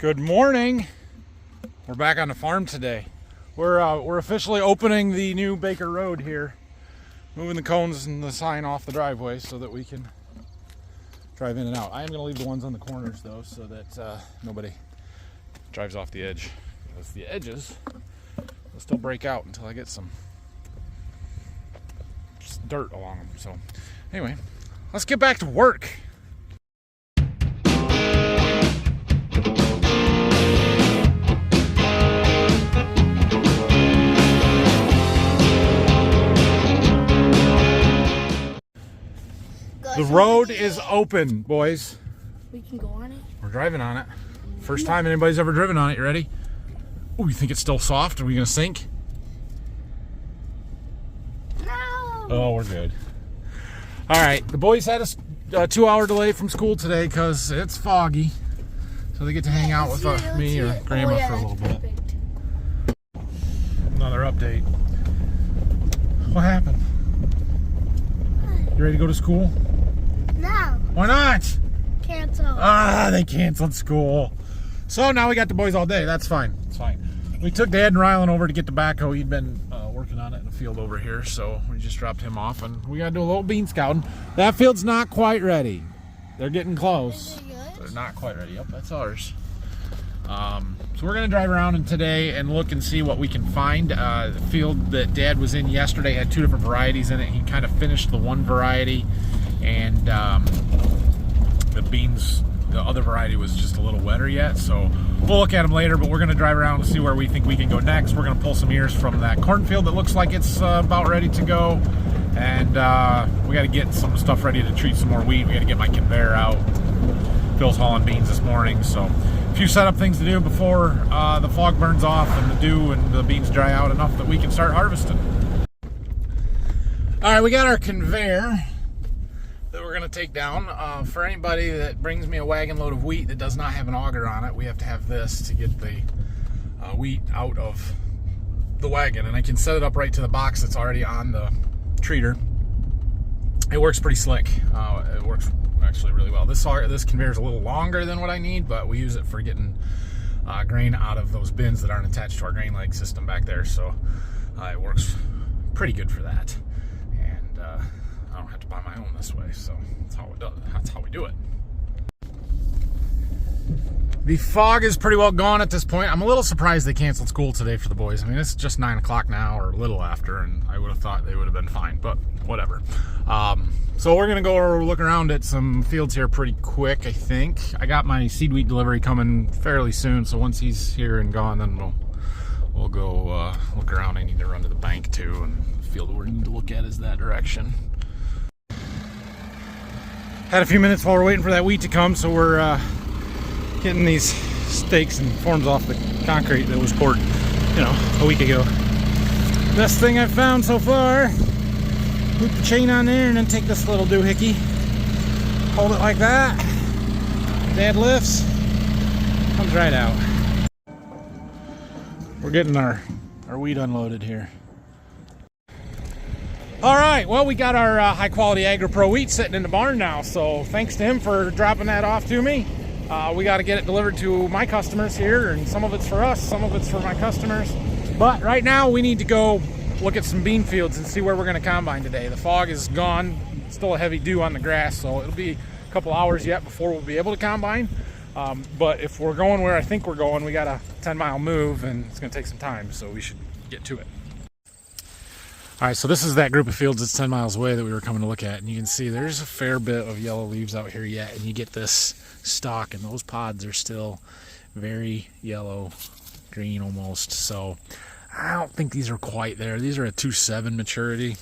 Good morning. We're back on the farm today. We're officially opening the new Baker Road here, moving the cones and the sign off the driveway so that we can drive in and out. I am going to leave the ones on the corners though, so that nobody drives off the edge, because the edges will still break out until I get some dirt along them. So anyway, let's get back to work. The road is open, boys. We can go on it? We're driving on it. First time anybody's ever driven on it. You ready? Oh, you think it's still soft? Are we going to sink? No! Oh, we're good. All right. The boys had a 2-hour delay from school today because it's foggy. So they get to hang out with me or Grandma for a little bit. Another update. What happened? You ready to go to school? No. Why not? Cancel. They canceled school. So now we got the boys all day. That's fine. It's fine. We took Dad and Rylan over to get the backhoe. He'd been working on it in the field over here, so we just dropped him off, and we got to do a little bean scouting. That field's not quite ready. They're getting close. They're not quite ready. Yep, that's ours. So we're going to drive around today and look and see what we can find. The field that Dad was in yesterday had 2 different varieties in it. He kind of finished the one variety, and the beans, the other variety was just a little wetter yet. So we'll look at them later, but we're going to drive around and see where we think we can go next. We're going to pull some ears from that cornfield that looks like it's about ready to go. And we got to get some stuff ready to treat some more wheat. We got to get my conveyor out. Bill's hauling beans this morning, so a few setup things to do before the fog burns off and the dew and the beans dry out enough that we can start harvesting. All right, we got our conveyor that we're going to take down. For anybody that brings me a wagon load of wheat that does not have an auger on it, we have to have this to get the wheat out of the wagon, and I can set it up right to the box that's already on the treater. It works pretty slick. It works actually really well. This conveyor is a little longer than what I need, but we use it for getting grain out of those bins that aren't attached to our grain leg system back there, so it works pretty good for that. And I don't have to buy my own this way, so that's how we do it. The fog is pretty well gone at this point. I'm a little surprised they canceled school today for the boys. I mean, it's just 9 o'clock now, or a little after, and I would have thought they would have been fine, but whatever. So we're going to go look around at some fields here pretty quick, I think. I got my seed wheat delivery coming fairly soon, so once he's here and gone, then we'll go look around. I need to run to the bank too, and the field we need to look at is that direction. Had a few minutes while we're waiting for that wheat to come, so we're getting these stakes and forms off the concrete that was poured, a week ago. Best thing I've found so far. Loop the chain on there and then take this little doohickey, hold it like that. Dad lifts, comes right out. We're getting our wheat unloaded here. All right, well, we got our high quality AgriPro wheat sitting in the barn now, so thanks to him for dropping that off to me. We got to get it delivered to my customers here, and some of it's for us, some of it's for my customers. But right now we need to go look at some bean fields and see where we're going to combine today. The fog is gone, still a heavy dew on the grass, so it'll be a couple hours yet before we'll be able to combine. But if we're going where I think we're going, we got a 10-mile move, and it's going to take some time, so we should get to it. All right, so this is that group of fields that's 10 miles away that we were coming to look at, and you can see there's a fair bit of yellow leaves out here yet, and you get this stalk, and those pods are still very yellow, green almost. So I don't think these are quite there. These are at 2.7 maturity.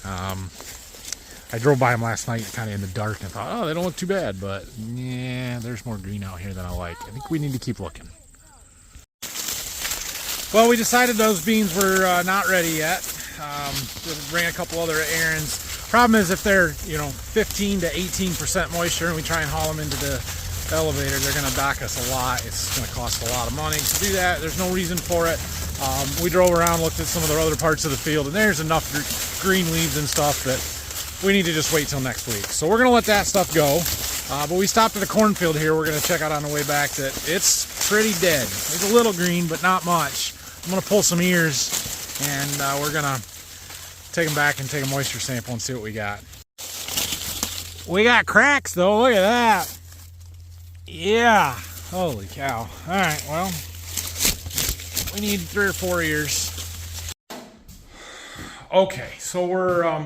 I drove by them last night kind of in the dark and thought, oh, they don't look too bad, but yeah, there's more green out here than I like. I think we need to keep looking. Well, we decided those beans were not ready yet. Ran a couple other errands. Problem is, if they're 15 to 18% moisture and we try and haul them into the elevator, they're going to dock us a lot. It's going to cost a lot of money to do that. There's no reason for it. We drove around, looked at some of the other parts of the field, and there's enough green leaves and stuff that we need to just wait till next week. So we're going to let that stuff go. But we stopped at a cornfield here. We're going to check out on the way back that it's pretty dead. It's a little green, but not much. I'm going to pull some ears, and we're going to take them back and take a moisture sample and see what we got. We got cracks, though. Look at that. Yeah. Holy cow. All right, well, we need 3 or 4 ears. Okay, so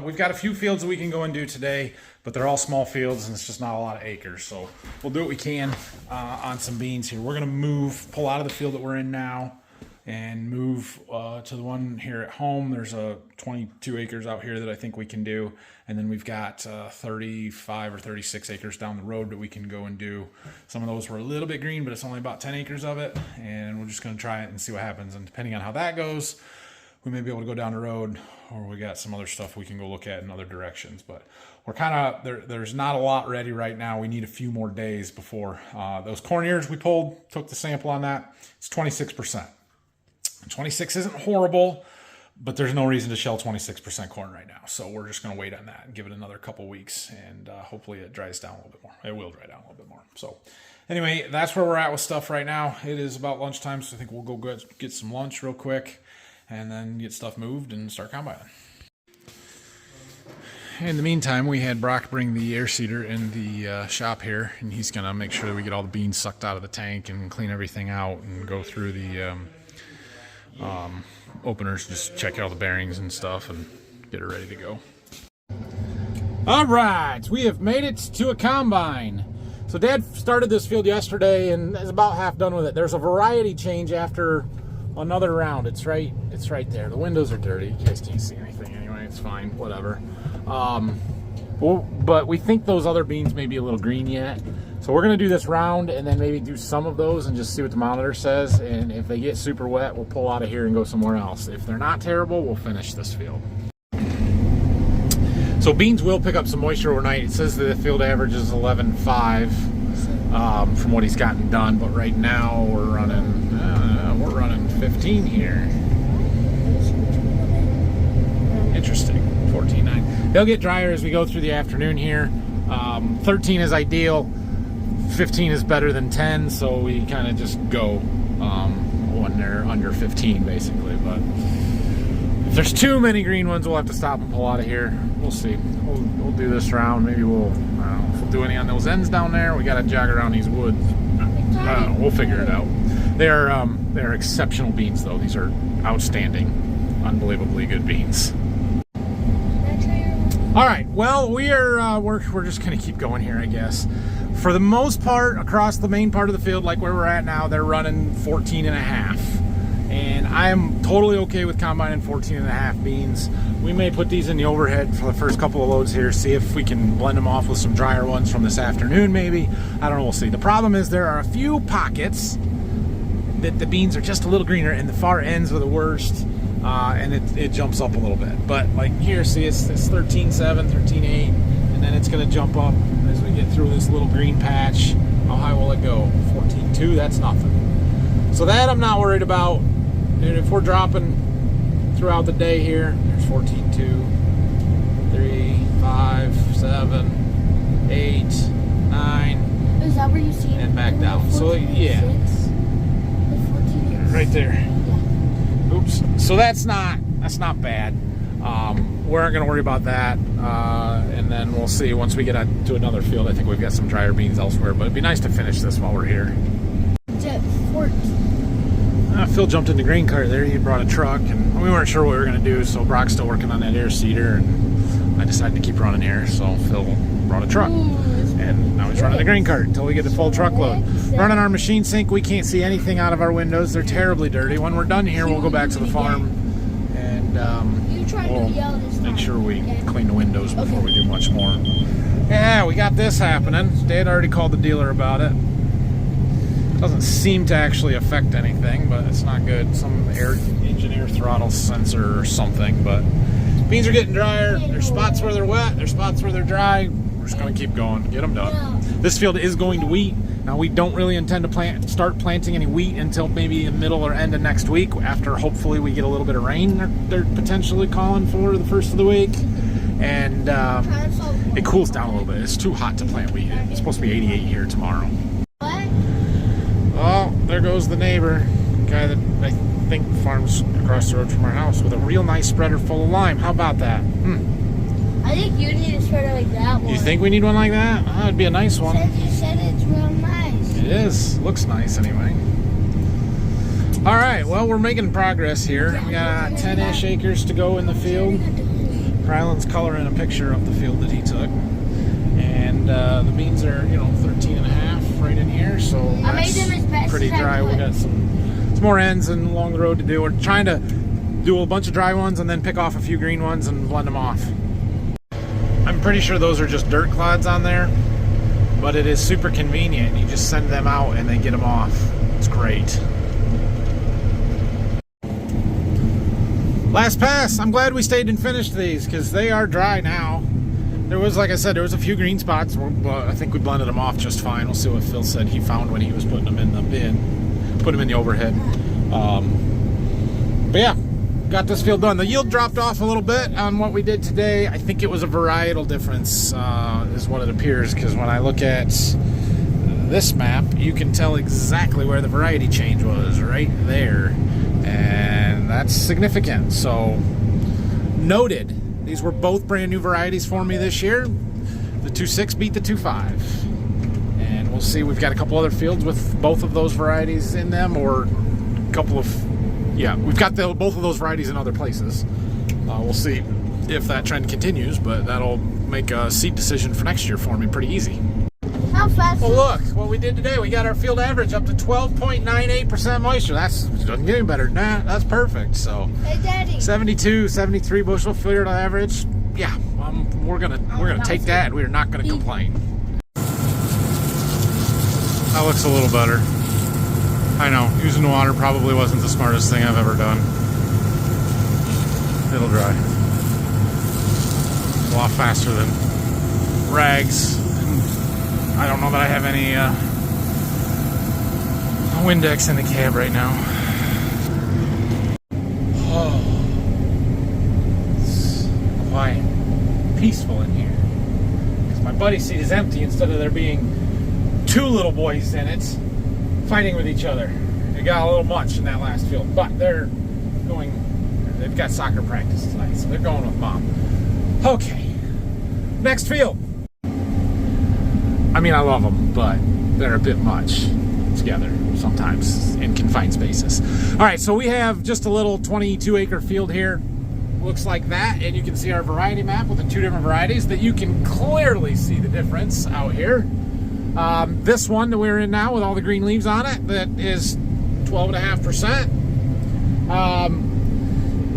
we've got a few fields that we can go and do today, but they're all small fields and it's just not a lot of acres. So we'll do what we can on some beans here. We're gonna pull out of the field that we're in now and move to the one here at home. There's 22 acres out here that I think we can do. And then we've got 35 or 36 acres down the road that we can go and do. Some of those were a little bit green, but it's only about 10 acres of it. And we're just gonna try it and see what happens. And depending on how that goes, we may be able to go down the road, or we got some other stuff we can go look at in other directions. But we're kind of, there's not a lot ready right now. We need a few more days before those corn ears we pulled, took the sample on that. It's 26%. 26 isn't horrible, but there's no reason to shell 26% corn right now. So we're just going to wait on that and give it another couple weeks, and hopefully it dries down a little bit more. It will dry down a little bit more. So anyway, that's where we're at with stuff right now. It is about lunchtime, so I think we'll go get some lunch real quick and then get stuff moved and start combining. In the meantime, we had Brock bring the air seeder in the shop here, and he's going to make sure that we get all the beans sucked out of the tank and clean everything out and go through the openers, just check out all the bearings and stuff and get it ready to go. All right, we have made it to a combine. So Dad started this field yesterday and is about half done with it. There's a variety change after another round. It's right there. The windows are dirty. You guys can't see anything anyway. It's fine, whatever. But we think those other beans may be a little green yet. So we're going to do this round and then maybe do some of those and just see what the monitor says. And if they get super wet, we'll pull out of here and go somewhere else. If they're not terrible, we'll finish this field. So beans will pick up some moisture overnight. It says that the field average is 11.5 from what he's gotten done. But right now we're running 15 here. Interesting. 14.9. They'll get drier as we go through the afternoon here. 13 is ideal. 15 is better than 10, so we kind of just go when they're under 15, basically. But if there's too many green ones, we'll have to stop and pull out of here. We'll see. We'll do this round. Maybe we'll, I don't know, if we'll do any on those ends down there. We got to jog around these woods. I don't know. We'll figure it out. They're exceptional beans, though. These are outstanding, unbelievably good beans. All right, well, we're just gonna keep going here, I guess. For the most part, across the main part of the field, like where we're at now, they're running 14.5. And I'm totally okay with combining 14.5 beans. We may put these in the overhead for the first couple of loads here, see if we can blend them off with some drier ones from this afternoon, maybe. I don't know, we'll see. The problem is there are a few pockets that the beans are just a little greener, and the far ends are the worst. And it jumps up a little bit, but like here, see, it's 13.7, 13.8, and then it's going to jump up as we get through this little green patch. How high will it go? 14.2. That's nothing. So that I'm not worried about. And if we're dropping throughout the day here, there's 14.2, 3, 5, 7, 8, 9. Is that where you see it? And back down. So yeah, right there. Oops. So that's not bad. We aren't going to worry about that. And then we'll see once we get to another field. I think we've got some drier beans elsewhere, but it'd be nice to finish this while we're here. It's at 14. Phil jumped in the grain cart there. He brought a truck, and we weren't sure what we were going to do. So Brock's still working on that air seeder, and I decided to keep running here. So Phil brought a truck. And now he's running the grain cart until we get the full truckload. Running our machine sink, we can't see anything out of our windows. They're terribly dirty. When we're done here, we'll go back to the farm and we'll make sure we clean the windows before we do much more. Yeah, we got this happening. Dad already called the dealer about it. Doesn't seem to actually affect anything, but it's not good. Some engine air throttle sensor or something, but beans are getting drier. There's spots where they're wet, there's spots where they're dry. We're just going to keep going, get them done. This field is going to wheat. Now, we don't really intend to start planting any wheat until maybe the middle or end of next week, after hopefully we get a little bit of rain they're potentially calling for the first of the week. And it cools down a little bit. It's too hot to plant wheat. It's supposed to be 88 here tomorrow. What? Oh, there goes the neighbor. Guy that I think farms across the road from our house with a real nice spreader full of lime. How about that? I think you need a spreader like that one. You think we need one like that? Oh, that'd be a nice one. You said it's real nice. It is. Looks nice anyway. All right. Well, we're making progress here. We got 10-ish acres to go in the field. Ryland's coloring a picture of the field that he took. And the beans are, 13 and a half right in here. So I made them as best pretty as I dry. We could. got some more ends and along the road to do. We're trying to do a bunch of dry ones and then pick off a few green ones and blend them off. I'm pretty sure those are just dirt clods on there, but it is super convenient. You just send them out and they get them off. It's great. Last pass. I'm glad we stayed and finished these because they are dry now. There was, like I said, there was a few green spots. I think we blended them off just fine. We'll see what Phil said he found when he was putting them in the bin. Put them in the overhead. But yeah, got this field done. The yield dropped off a little bit on what we did today. I think it was a varietal difference is what it appears, because when I look at this map, you can tell exactly where the variety change was, right there. And that's significant. So, noted. These were both brand new varieties for me this year. The 2.6 beat the 2.5. And we'll see. We've got a couple other fields with both of those varieties in them, or a couple of, yeah, we've got both of those varieties in other places. We'll see if that trend continues, but that'll make a seed decision for next year for me pretty easy. How fast? Well, look what we did today. We got our field average up to 12.98% moisture. That's doesn't get any better than that. That's perfect. So, Hey, Daddy. 72, 73 bushel field average. Yeah, we're gonna take that, and we're not gonna complain. That looks a little better. I know, using water probably wasn't the smartest thing I've ever done. It'll dry. It's a lot faster than rags. I don't know that I have any Windex in the cab right now. Oh, it's quiet, peaceful in here. Because my buddy's seat is empty instead of there being two little boys in it fighting with each other. It got a little much in that last field, but they've got soccer practice tonight, so they're going with Mom. Okay, next field. I mean, I love them, but they're a bit much together sometimes in confined spaces. All right, so we have just a little 22-acre field here. Looks like that, and you can see our variety map with the two different varieties that you can clearly see the difference out here. This one that we're in now with all the green leaves on it, that is 12.5%.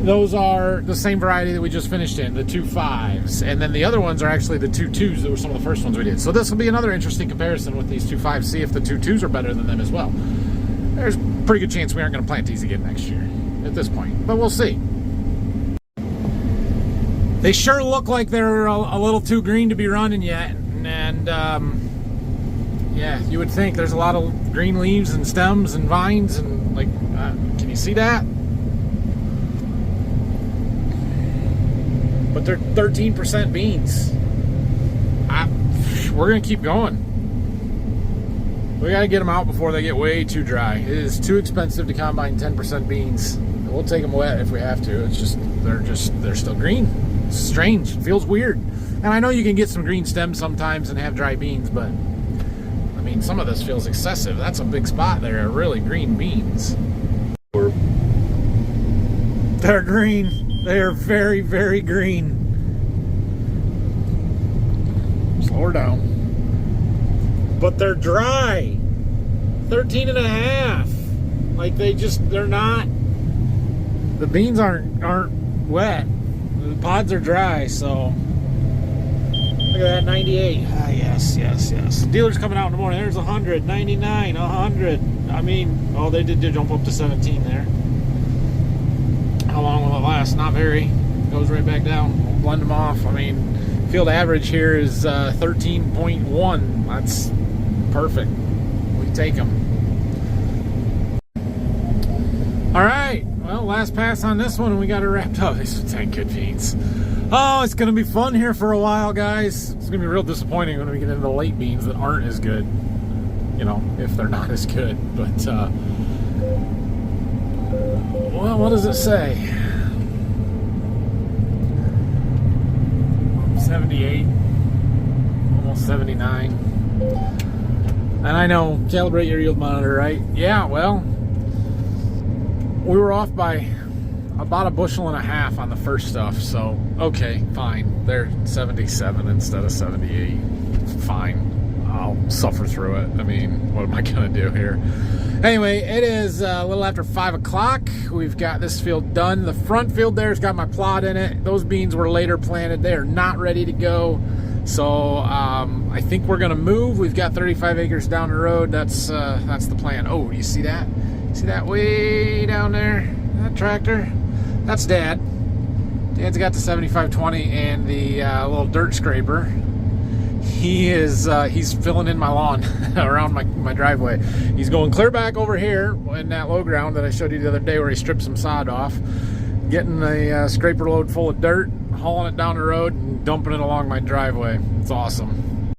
Those are the same variety that we just finished in, the 2.5s. And then the other ones are actually the 2.2s that were some of the first ones we did. So this will be another interesting comparison with these 2.5s, see if the 2.2s are better than them as well. There's a pretty good chance we aren't going to plant these again next year at this point, but we'll see. They sure look like they're a little too green to be running yet. And yeah, you would think there's a lot of green leaves and stems and vines and can you see that? But they're 13% beans. We're going to keep going. We got to get them out before they get way too dry. It is too expensive to combine 10% beans. We'll take them wet if we have to. It's just, they're still green. It's strange. It feels weird. And I know you can get some green stems sometimes and have dry beans, but I mean, some of this feels excessive. That's a big spot there, really green beans. They're green. They are very, very green. Slow her down. But they're dry. 13 and a half. Like they're not. The beans aren't wet. The pods are dry, so. Look at that, 98. Ah, yes. The dealer's coming out in the morning. There's 100, 99, 100. I mean, oh, they did jump up to 17 there. How long will it last? Not very. Goes right back down. We'll blend them off. I mean, field average here is 13.1. That's perfect. We take them. All right. well, last pass on this one, and we got it wrapped up. These are 10 good beans. Oh, it's going to be fun here for a while, guys. It's going to be real disappointing when we get into the late beans that aren't as good. You know, if they're not as good. But, well, what does it say? 78, almost 79. And I know, calibrate your yield monitor, right? Yeah, well, we were off by about 1.5 bushels on the first stuff, so okay, fine. They're 77 instead of 78. Fine. I'll suffer through it. I mean, what am I gonna do here? Anyway, it is a little after 5 o'clock. We've got this field done. The front field there's got my plot in it. Those beans were later planted. They are not ready to go. So I think we're gonna move. We've got 35 acres down the road. That's the plan. Oh, you see that? See that way down there? That tractor? That's Dad. Dad's got the 7520 and the little dirt scraper. He's filling in my lawn around my driveway. He's going clear back over here in that low ground that I showed you the other day where he stripped some sod off, getting a scraper load full of dirt, hauling it down the road and dumping it along my driveway. It's awesome.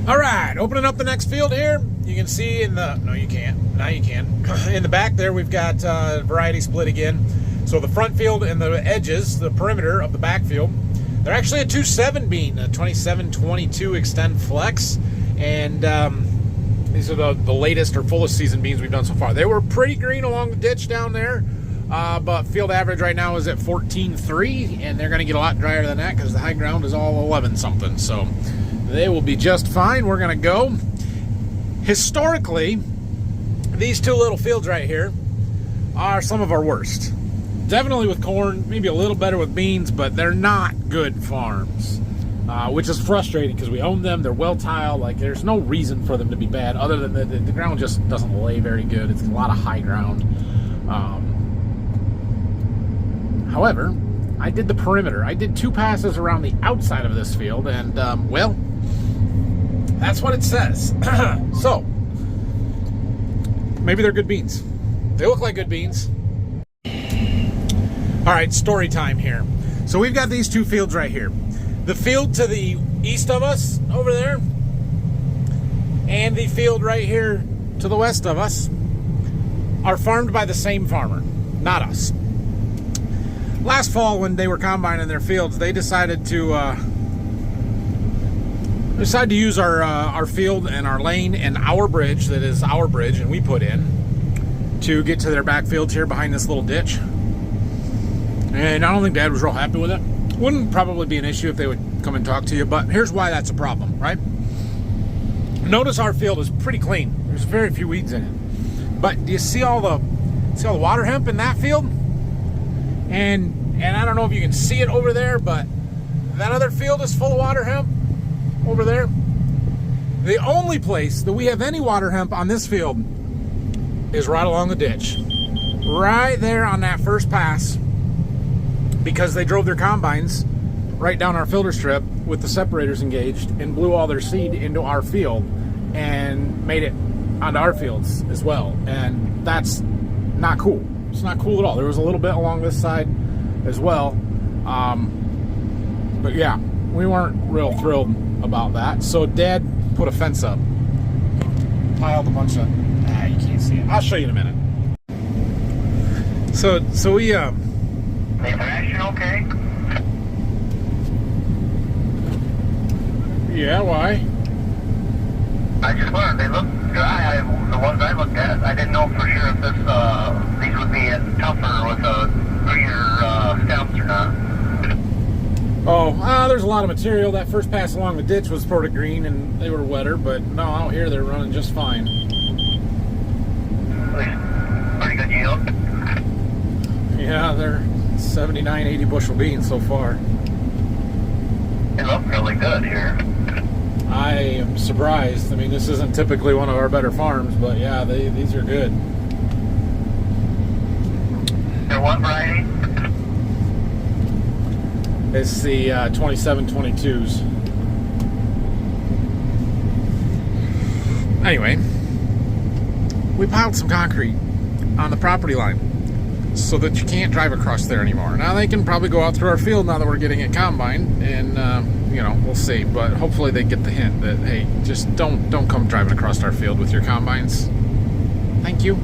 All right, opening up the next field here. You can see in the, no you can't, now you can. In the back there we've got variety split again. So the front field and the edges, the perimeter of the backfield, they're actually a 2.7 bean, a 27-22 Extend Flex, and these are the latest or fullest season beans we've done so far. They were pretty green along the ditch down there, but field average right now is at 14.3, and they're going to get a lot drier than that because the high ground is all 11 something. So they will be just fine. We're going to go. Historically, these two little fields right here are some of our worst. Definitely with corn, maybe a little better with beans, but they're not good farms, which is frustrating because we own them. They're well tiled. Like, there's no reason for them to be bad other than the ground just doesn't lay very good. It's a lot of high ground. However, I did the perimeter. I did 2 passes around the outside of this field, and well, that's what it says. So maybe they're good beans. They look like good beans. All right, story time here. So we've got these 2 fields right here. The field to the east of us over there and the field right here to the west of us are farmed by the same farmer, not us. Last fall when they were combining their fields, they decided to use our field and our lane and our bridge, that is our bridge, and we put in to get to their backfields here behind this little ditch. And I don't think Dad was real happy with it. Wouldn't probably be an issue if they would come and talk to you, but here's why that's a problem, right? Notice our field is pretty clean. There's very few weeds in it. But do you see all the water hemp in that field? And I don't know if you can see it over there, but that other field is full of water hemp over there. The only place that we have any water hemp on this field is right along the ditch. Right there on that first pass, because they drove their combines right down our filter strip with the separators engaged and blew all their seed into our field and made it onto our fields as well. And that's not cool. It's not cool at all. There was a little bit along this side as well. But yeah, we weren't real thrilled about that. So Dad put a fence up. Piled a bunch of, you can't see it. I'll show you in a minute. So we, Is action okay? yeah, why? I just wondered, they look dry. The ones I looked at, I didn't know for sure if these would be tougher with greener stems or not. Oh, there's a lot of material. That first pass along the ditch was sort of green and they were wetter, but no, out here they're running just fine. Pretty good yield. Yeah, they're 79, 80 bushel beans so far. They look really good here. I am surprised. I mean, this isn't typically one of our better farms, but yeah, these are good. They're what variety? It's the 27-22s. Anyway, we piled some concrete on the property line. so that you can't drive across there anymore. Now they can probably go out through our field now that we're getting it combined, and you know, we'll see. But hopefully they get the hint that, hey, just don't come driving across our field with your combines. Thank you.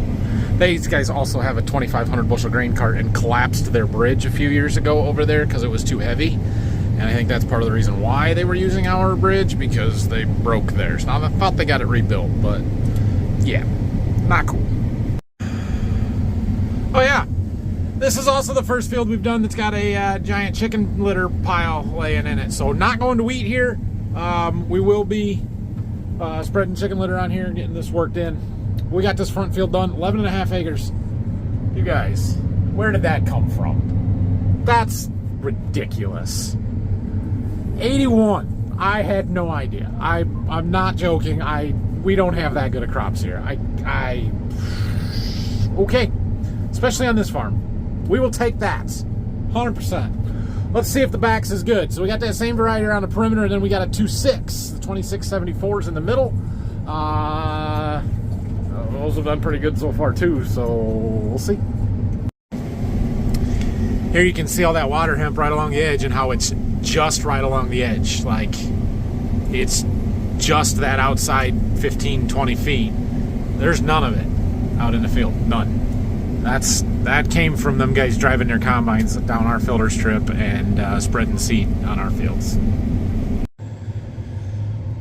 These guys also have a 2,500 bushel grain cart and collapsed their bridge a few years ago over there because it was too heavy. And I think that's part of the reason why they were using our bridge, because they broke theirs. Now, I thought they got it rebuilt, but yeah, not cool. Oh yeah, this is also the first field we've done that's got a giant chicken litter pile laying in it. So not going to wheat here. We will be spreading chicken litter on here and getting this worked in. We got this front field done, 11.5 acres. You guys, where did that come from? That's ridiculous. 81. I had no idea. I'm not joking. We don't have that good of crops here. Okay. Especially on this farm. We will take that. 100%. Let's see if the backs is good. So we got that same variety around the perimeter, and then we got a 2.6. The 2674s in the middle. Those have done pretty good so far too, so we'll see. Here you can see all that water hemp right along the edge and how it's just right along the edge. Like, it's just that outside 15, 20 feet. There's none of it out in the field. None. That came from them guys driving their combines down our filter strip and spreading seed on our fields.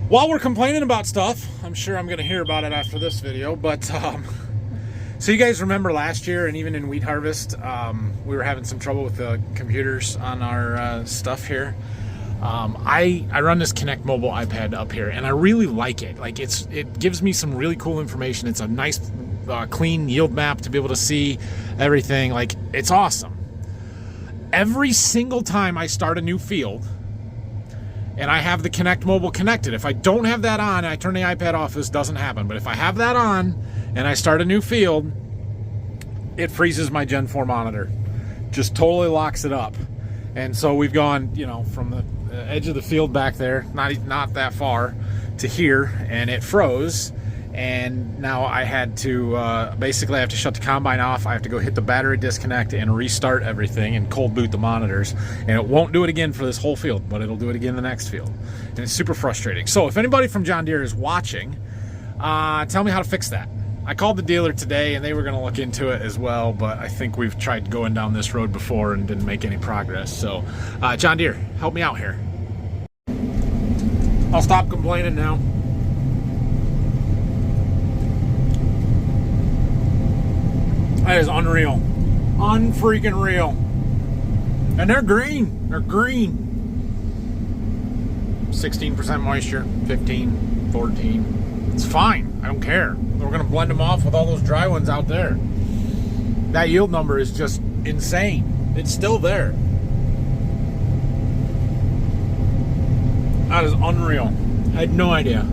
While we're complaining about stuff, I'm sure I'm going to hear about it after this video, but so you guys remember last year, and even in wheat harvest, we were having some trouble with the computers on our stuff here. I run this Connect mobile iPad up here, and I really like it. Like, it gives me some really cool information. It's a nice, clean yield map to be able to see everything. Like, it's awesome. Every single time I start a new field, and I have the Connect mobile connected, if I don't have that on and I turn the iPad off, this doesn't happen. But if I have that on and I start a new field, it freezes my Gen 4 monitor. Just totally locks it up. And so we've gone, you know, from the edge of the field back there, not that far, to here, and it froze. And now I had to, basically I have to shut the combine off. I have to go hit the battery disconnect and restart everything and cold boot the monitors. And it won't do it again for this whole field, but it'll do it again the next field. And it's super frustrating. So if anybody from John Deere is watching, tell me how to fix that. I called the dealer today and they were going to look into it as well, but I think we've tried going down this road before and didn't make any progress. So John Deere, help me out here. I'll stop complaining now. That is unreal. Unfreaking real. And they're green. They're green. 16% moisture, 15, 14. It's fine. I don't care. We're going to blend them off with all those dry ones out there. That yield number is just insane. It's still there. That is unreal. I had no idea.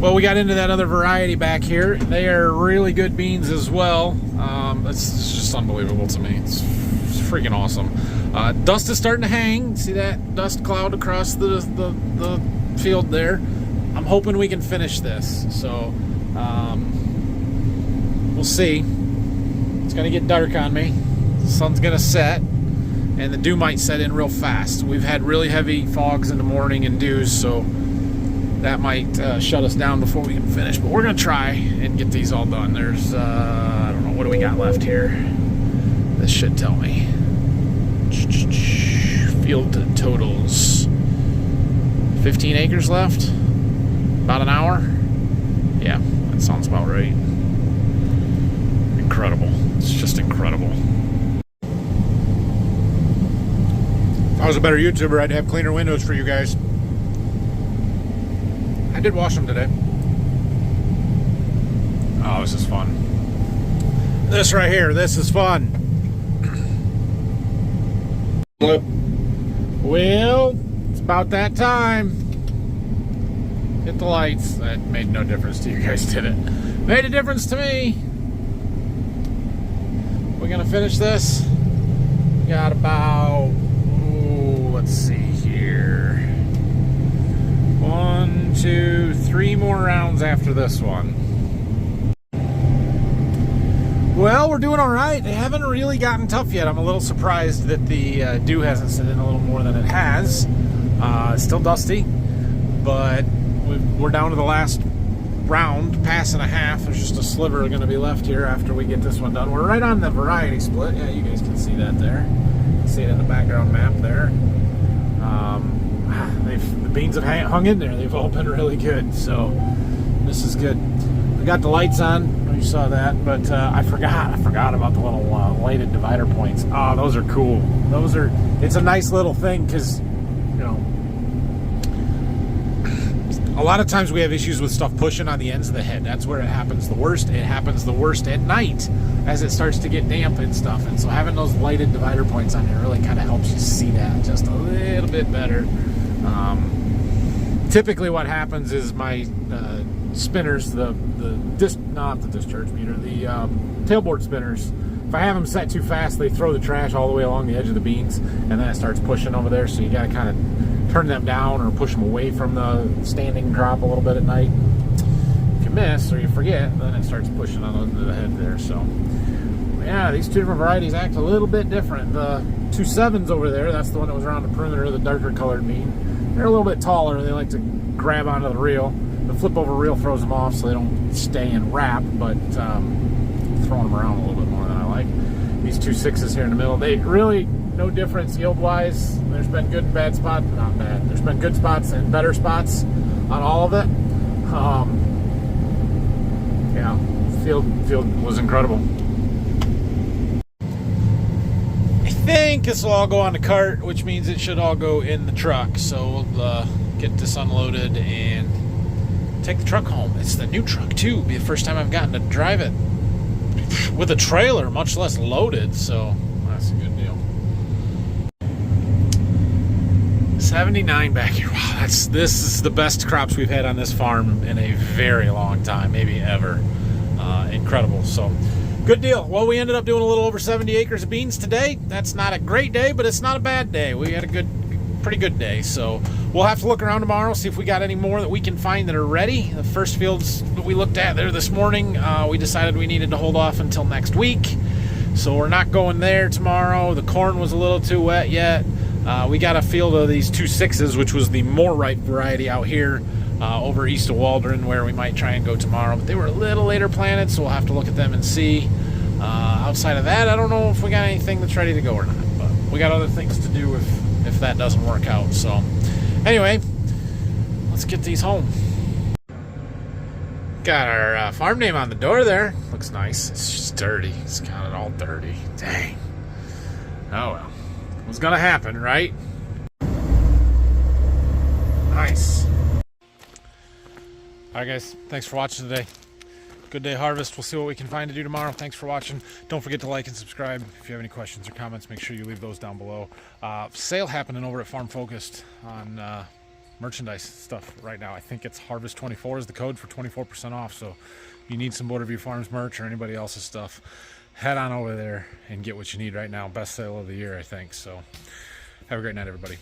Well, we got into that other variety back here. They are really good beans as well. It's just unbelievable to me. It's freaking awesome. Dust is starting to hang. See that dust cloud across the field there? I'm hoping we can finish this. So we'll see. It's going to get dark on me. The sun's going to set, and the dew might set in real fast. We've had really heavy fogs in the morning and dews, so that might shut us down before we can finish. But we're going to try and get these all done. There's, I don't know, what do we got left here? This should tell me. Field totals. 15 acres left? About an hour? Yeah, that sounds about right. Incredible. It's just incredible. If I was a better YouTuber, I'd have cleaner windows for you guys. I did wash them today. Oh, this is fun. This right here, this is fun. Well, it's about that time. Hit the lights. That made no difference to you guys, did it? Made a difference to me. We're gonna finish this. Got about, let's see here. 1, 2, 3 more rounds after this one. Well, we're doing all right. They haven't really gotten tough yet. I'm a little surprised that the dew hasn't set in a little more than it has. It's still dusty, but we're down to the last round, pass and a half. There's just a sliver going to be left here after we get this one done. We're right on the variety split. Yeah, you guys can see that there. You can see it in the background map there. The beans have hung in there. They've all been really good, so this is good. We got the lights on. You saw that, but I forgot about the little lighted divider points. Oh, those are cool. It's a nice little thing because, you know, a lot of times we have issues with stuff pushing on the ends of the head. That's where it happens the worst. It happens the worst at night as it starts to get damp and stuff. And so having those lighted divider points on here really kind of helps you see that just a little bit better. Typically what happens is my spinners, not the discharge meter, the tailboard spinners, if I have them set too fast, they throw the trash all the way along the edge of the beans, and then it starts pushing over there, so you got to kind of turn them down or push them away from the standing drop a little bit at night. If you miss or you forget, then it starts pushing on the head there. So yeah, these two different varieties act a little bit different. The 2.7s over there, that's the one that was around the perimeter of the darker colored bean. They're a little bit taller. They like to grab onto the reel. The flip over reel throws them off so they don't stay and wrap, but throwing them around a little bit more than I like. These 2.6s here in the middle, they really no difference yield wise. There's been good and bad spots, not bad. There's been good spots and better spots on all of it. Yeah, field was incredible. I think this will all go on the cart, which means it should all go in the truck. So we'll get this unloaded and take the truck home. It's the new truck too. It'll be the first time I've gotten to drive it with a trailer, much less loaded. So that's a good deal. 79 back here. Wow, this is the best crops we've had on this farm in a very long time, maybe ever. Incredible. So good deal. Well, we ended up doing a little over 70 acres of beans today. That's not a great day, but it's not a bad day. We had a pretty good day. So we'll have to look around tomorrow, see if we got any more that we can find that are ready. The first fields that we looked at there this morning, we decided we needed to hold off until next week. So we're not going there tomorrow. The corn was a little too wet yet. We got a field of these 2.6s, which was the more ripe variety out here over east of Waldron, where we might try and go tomorrow. But they were a little later planted, so we'll have to look at them and see. Outside of that, I don't know if we got anything that's ready to go or not. But we got other things to do if that doesn't work out. So anyway, let's get these home. Got our farm name on the door there. Looks nice. It's just dirty. It's got it all dirty. Dang. Oh well. It was gonna happen, right? Nice. Alright guys, thanks for watching today. Good day harvest. We'll see what we can find to do tomorrow. Thanks for watching. Don't forget to like and subscribe. If you have any questions or comments, make sure you leave those down below. Sale happening over at Farm Focused on merchandise stuff right now. I think it's Harvest 24 is the code for 24% off. So if you need some Border View Farms merch or anybody else's stuff, head on over there and get what you need right now. Best sale of the year, I think. So have a great night, everybody.